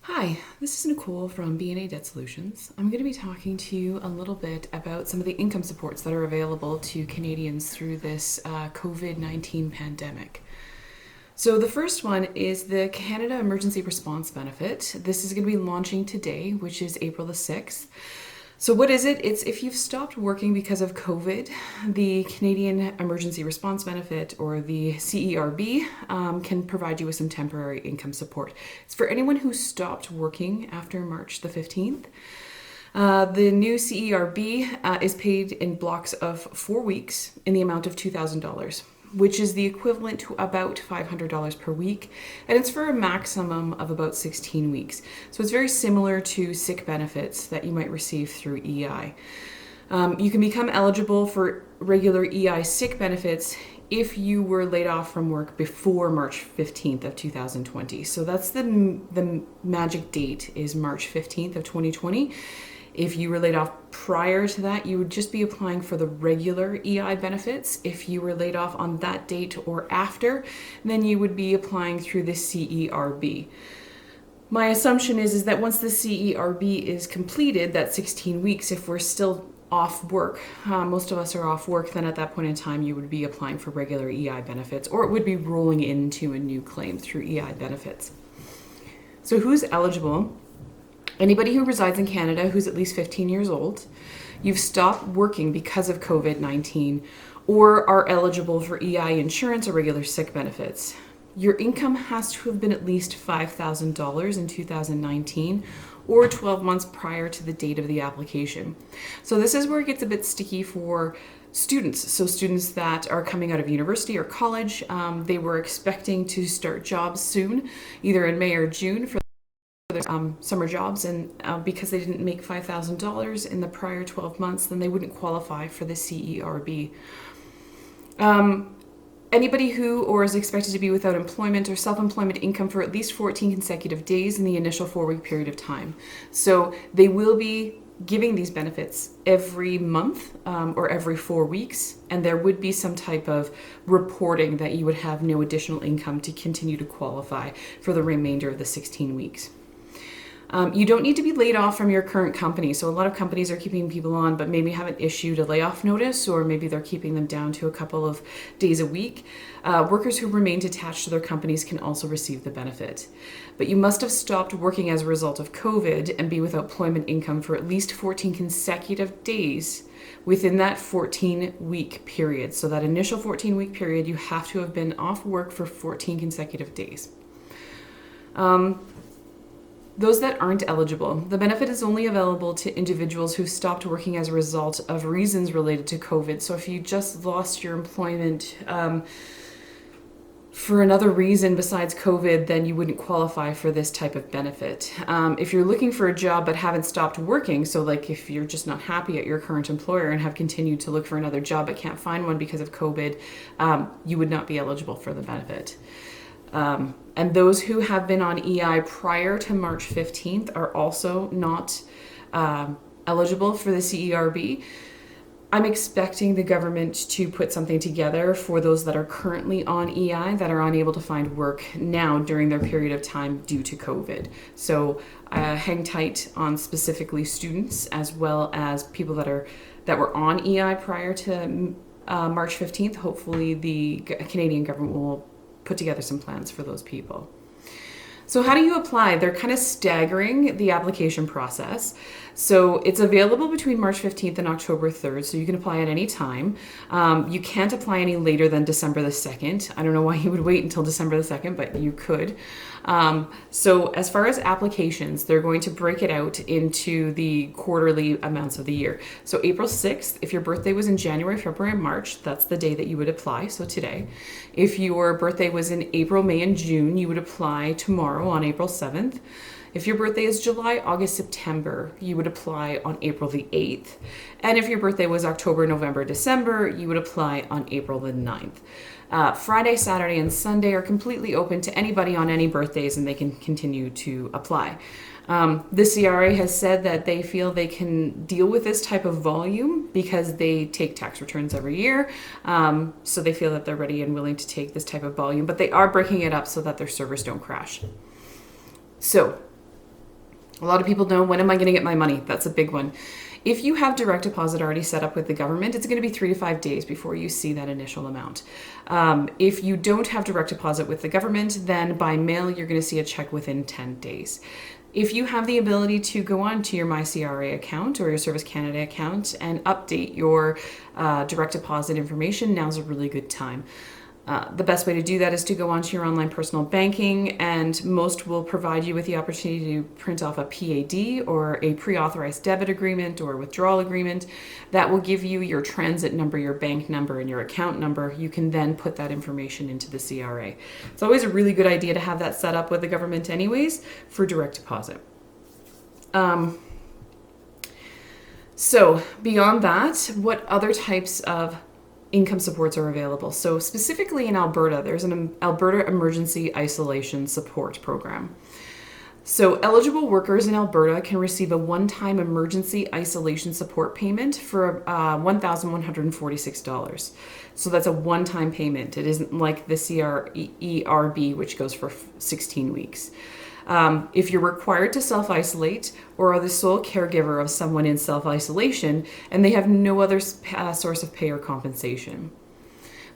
Hi, this is Nicole from BNA Debt Solutions. I'm going to be talking to you a little bit about some of the income supports that are available to Canadians through this COVID-19 pandemic. So the first one is the Canada Emergency Response Benefit. This is going to be launching today, which is April the 6th. So what is it? It's if you've stopped working because of COVID, the Canadian Emergency Response Benefit, or the CERB, can provide you with some temporary income support. It's for anyone who stopped working after March the 15th. The new CERB is paid in blocks of 4 weeks in the amount of $2,000, which is the equivalent to about $500 per week, and it's for a maximum of about 16 weeks. So it's very similar to sick benefits that you might receive through EI. You can become eligible for regular EI sick benefits if you were laid off from work before March 15th of 2020. So that's the magic date, is March 15th of 2020. If you were laid off prior to that, you would just be applying for the regular EI benefits. If you were laid off on that date or after, then you would be applying through the CERB. My assumption is that once the CERB is completed, that 16 weeks, if we're still off work, most of us are off work, then at that point in time you would be applying for regular EI benefits, or it would be rolling into a new claim through EI benefits. So who's eligible? Anybody who resides in Canada who's at least 15 years old, you've stopped working because of COVID-19, or are eligible for EI insurance or regular sick benefits. Your income has to have been at least $5,000 in 2019 or 12 months prior to the date of the application. So this is where it gets a bit sticky for students. So students that are coming out of university or college, they were expecting to start jobs soon, either in May or June for summer jobs, and because they didn't make $5,000 in the prior 12 months, then they wouldn't qualify for the CERB. Anybody who or is expected to be without employment or self-employment income for at least 14 consecutive days in the initial 4-week period of time. So they will be giving these benefits every month or every 4 weeks, and there would be some type of reporting that you would have no additional income to continue to qualify for the remainder of the 16 weeks. You don't need to be laid off from your current company. So a lot of companies are keeping people on, but maybe haven't issued a layoff notice, or maybe they're keeping them down to a couple of days a week. Workers who remained attached to their companies can also receive the benefit. But you must have stopped working as a result of COVID and be without employment income for at least 14 consecutive days within that 14-week period. So that initial 14-week period, you have to have been off work for 14 consecutive days. Those that aren't eligible, the benefit is only available to individuals who stopped working as a result of reasons related to COVID. So if you just lost your employment for another reason besides COVID, then you wouldn't qualify for this type of benefit. If you're looking for a job but haven't stopped working, so like if you're just not happy at your current employer and have continued to look for another job but can't find one because of COVID, you would not be eligible for the benefit. And those who have been on EI prior to March 15th are also not eligible for the CERB. I'm expecting the government to put something together for those that are currently on EI that are unable to find work now during their period of time due to COVID. So hang tight on specifically students, as well as people that were on EI prior to March 15th. Hopefully the Canadian government will put together some plans for those people. So how do you apply? They're kind of staggering the application process. So it's available between March 15th and October 3rd, so you can apply at any time. You can't apply any later than December the 2nd. I don't know why you would wait until December the 2nd, but you could. So as far as applications, they're going to break it out into the quarterly amounts of the year. So April 6th, if your birthday was in January, February, and March, that's the day that you would apply, so today. If your birthday was in April, May, and June, you would apply tomorrow on April 7th. If your birthday is July, August, September, you would apply on April the 8th. And if your birthday was October, November, December, you would apply on April the 9th. Friday, Saturday, and Sunday are completely open to anybody on any birthdays, and they can continue to apply. The CRA has said that they feel they can deal with this type of volume because they take tax returns every year. So they feel that they're ready and willing to take this type of volume, but they are breaking it up so that their servers don't crash. So A lot of people know, when am I going to get my money? That's a big one. If you have direct deposit already set up with the government, it's going to be 3 to 5 days before you see that initial amount. If you don't have direct deposit with the government, then by mail, you're going to see a check within 10 days. If you have the ability to go on to your MyCRA account or your Service Canada account and update your direct deposit information, now's a really good time. The best way to do that is to go onto your online personal banking, and most will provide you with the opportunity to print off a PAD or a pre-authorized debit agreement or withdrawal agreement. That will give you your transit number, your bank number, and your account number. You can then put that information into the CRA. It's always a really good idea to have that set up with the government anyways for direct deposit. So beyond that, what other types of income supports are available? So specifically in Alberta, there's an Alberta Emergency Isolation Support Program. So eligible workers in Alberta can receive a one-time emergency isolation support payment for $1,146. So that's a one-time payment. It isn't like the CERB, which goes for 16 weeks. If you're required to self-isolate or are the sole caregiver of someone in self-isolation and they have no other source of pay or compensation.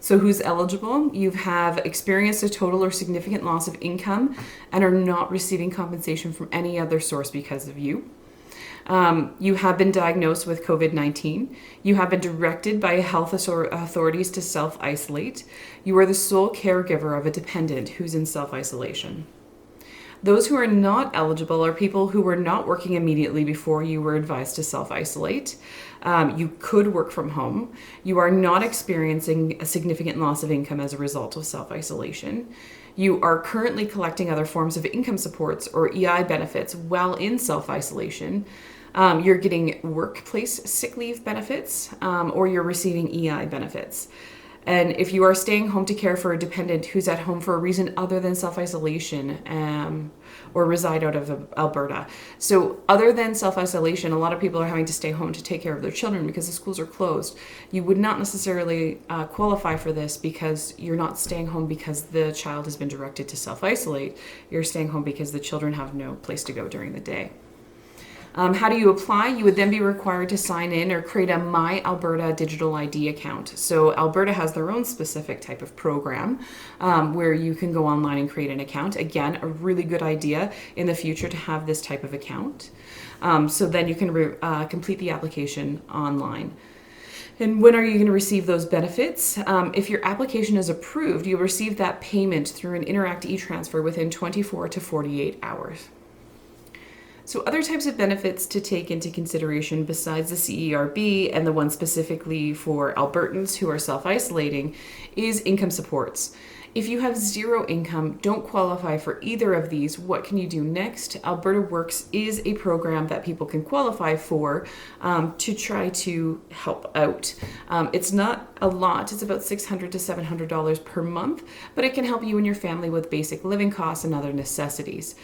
So who's eligible? You have experienced a total or significant loss of income and are not receiving compensation from any other source because of you. You have been diagnosed with COVID-19. You have been directed by health authorities to self-isolate. You are the sole caregiver of a dependent who's in self-isolation. Those who are not eligible are people who were not working immediately before you were advised to self-isolate. You could work from home. You are not experiencing a significant loss of income as a result of self-isolation. You are currently collecting other forms of income supports or EI benefits while in self-isolation. You're getting workplace sick leave benefits, or you're receiving EI benefits. And if you are staying home to care for a dependent who's at home for a reason other than self-isolation, or reside out of Alberta. So other than self-isolation, a lot of people are having to stay home to take care of their children because the schools are closed. You would not necessarily qualify for this because you're not staying home because the child has been directed to self-isolate. You're staying home because the children have no place to go during the day. How do you apply? You would then be required to sign in or create a My Alberta Digital ID account. So Alberta has their own specific type of program where you can go online and create an account. Again, a really good idea in the future to have this type of account. So then you can complete the application online. And when are you going to receive those benefits? If your application is approved, you'll receive that payment through an Interact e-transfer within 24 to 48 hours. So other types of benefits to take into consideration besides the CERB and the one specifically for Albertans who are self-isolating is income supports. If you have zero income, don't qualify for either of these, what can you do next? Alberta Works is a program that people can qualify for to try to help out. It's not a lot, it's about $600 to $700 per month, but it can help you and your family with basic living costs and other necessities.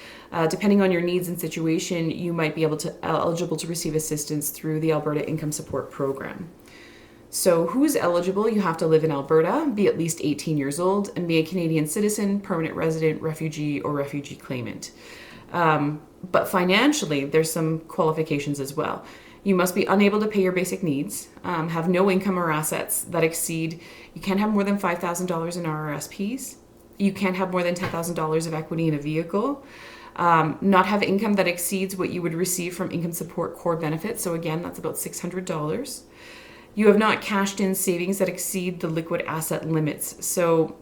Depending on your needs and situation, you might be eligible to receive assistance through the Alberta Income Support Program. So who's eligible? You have to live in Alberta, be at least 18 years old, and be a Canadian citizen, permanent resident, refugee, or refugee claimant. But financially, there's some qualifications as well. You must be unable to pay your basic needs, have no income or assets that exceed, you can't have more than $5,000 in RRSPs, you can't have more than $10,000 of equity in a vehicle, not have income that exceeds what you would receive from income support core benefits, so again, that's about $600. You have not cashed in savings that exceed the liquid asset limits. So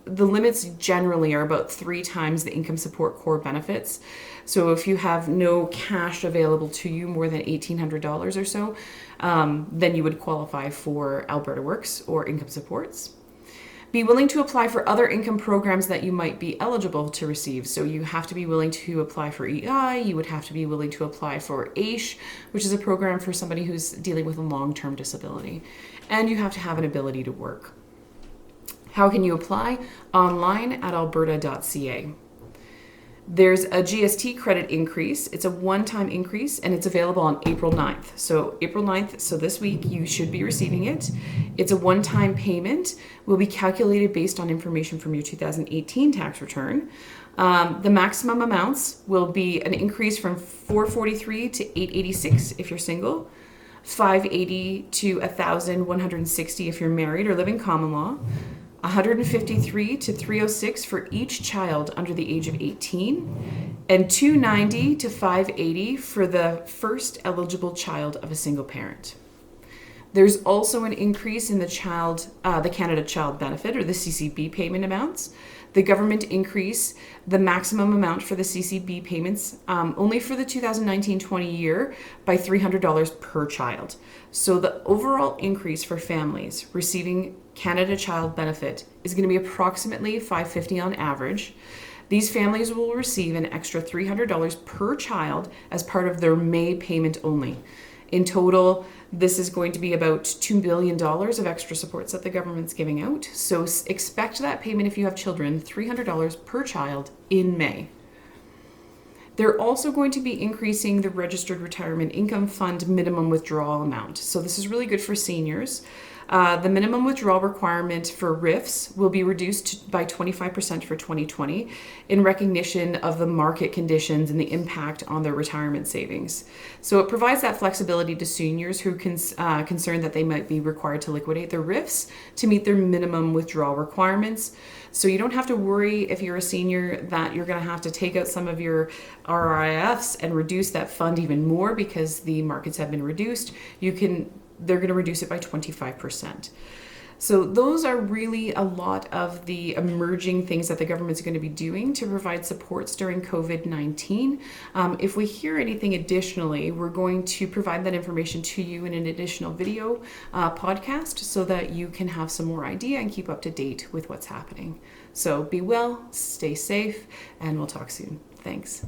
the limits generally are about 3 times the income support core benefits. So if you have no cash available to you more than $1,800 or so, then you would qualify for Alberta Works or income supports. Be willing to apply for other income programs that you might be eligible to receive. So you have to be willing to apply for EI, you would have to be willing to apply for AISH, which is a program for somebody who's dealing with a long-term disability. And you have to have an ability to work. How can you apply? Online at alberta.ca. There's a GST credit increase. It's a one-time increase and it's available on April 9th. So April 9th, so this week you should be receiving it. It's a one-time payment, will be calculated based on information from your 2018 tax return. The maximum amounts will be an increase from $443 to $886 if you're single, $580 to $1,160 if you're married or living common law, $153 to $306 for each child under the age of 18, and $290 to $580 for the first eligible child of a single parent. There's also an increase in the Canada Child Benefit, or the CCB payment amounts. The government increased the maximum amount for the CCB payments only for the 2019-20 year by $300 per child. So the overall increase for families receiving Canada Child Benefit is going to be approximately $550 on average. These families will receive an extra $300 per child as part of their May payment only. In total, this is going to be about $2 billion of extra supports that the government's giving out. So expect that payment if you have children, $300 per child in May. They're also going to be increasing the Registered Retirement Income Fund minimum withdrawal amount. So this is really good for seniors. The minimum withdrawal requirement for RIFs will be reduced by 25% for 2020 in recognition of the market conditions and the impact on their retirement savings. So it provides that flexibility to seniors who are concerned that they might be required to liquidate their RIFs to meet their minimum withdrawal requirements. So you don't have to worry if you're a senior that you're going to have to take out some of your RRIFs and reduce that fund even more because the markets have been reduced. They're going to reduce it by 25%. So those are really a lot of the emerging things that the government's going to be doing to provide supports during COVID-19. If we hear anything additionally, we're going to provide that information to you in an additional video podcast so that you can have some more idea and keep up to date with what's happening. So be well, stay safe, and we'll talk soon. Thanks.